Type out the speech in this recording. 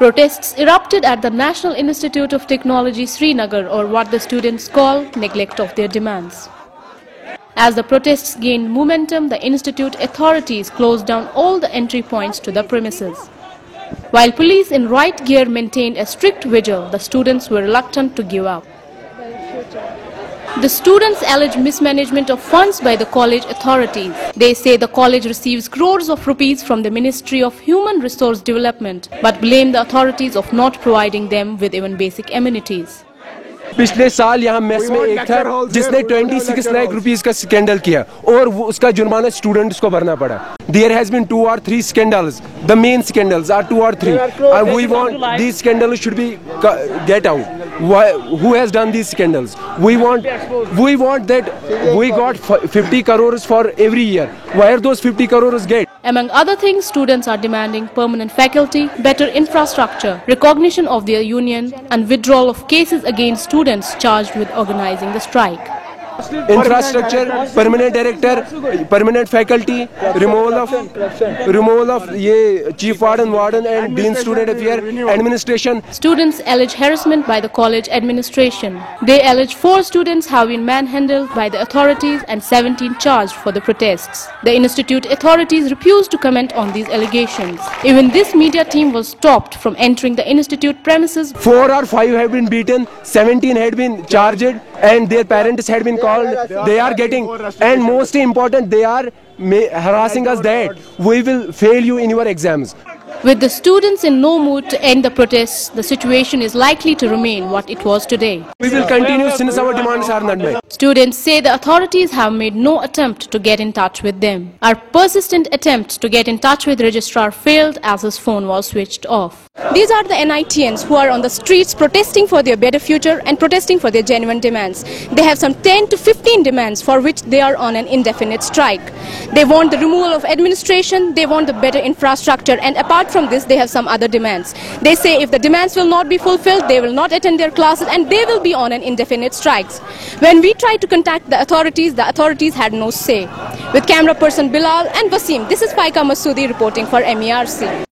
Protests erupted at the National Institute of Technology, Srinagar, or what the students call neglect of their demands. As the protests gained momentum, the institute authorities closed down all the entry points to the premises. While police in riot gear maintained a strict vigil, the students were reluctant to give up. The students allege mismanagement of funds by the college authorities. They say the college receives crores of rupees from the Ministry of Human Resource Development, but blame the authorities of not providing them with even basic amenities. पिछले साल यहाँ mess में एक था जिसने 26 lakh rupees का scandal किया और उसका जुर्माना स्टूडेंट्स को भरना पड़ा. There has been 2 or 3 scandals. The main scandals are 2 or 3. And we want these scandals should be get out. Who has done these scandals? We want that we got 50 crores for every year. Where those 50 crores get? Among other things, students are demanding permanent faculty, better infrastructure, recognition of their union, and withdrawal of cases against students charged with organizing the strike. Infrastructure, permanent director, permanent faculty, removal of chief warden and dean student affair administration. Students allege harassment by the college administration. They allege 4 students have been manhandled by the authorities and 17 charged for the protests. The institute authorities refused to comment on these allegations. Even this media team was stopped from entering the institute premises. 4 or 5 have been beaten, 17 had been charged, and their parents had been called. They are getting, and most important, they are harassing us that we will fail you in your exams. With the students in no mood to end the protests, the situation is likely to remain what it was today. We will continue since our demands are not met. Students say the authorities have made no attempt to get in touch with them. Our persistent attempts to get in touch with registrar failed as his phone was switched off. These are the NITians who are on the streets protesting for their better future and protesting for their genuine demands. They have some 10 to 15 demands for which they are on an indefinite strike. They want the removal of administration, they want the better infrastructure, and apart from this, they have some other demands. They say if the demands will not be fulfilled, they will not attend their classes and they will be on an indefinite strikes. When we tried to contact the authorities had no say. With camera person Bilal and Wasim, this is Faika Masoodi reporting for MERC.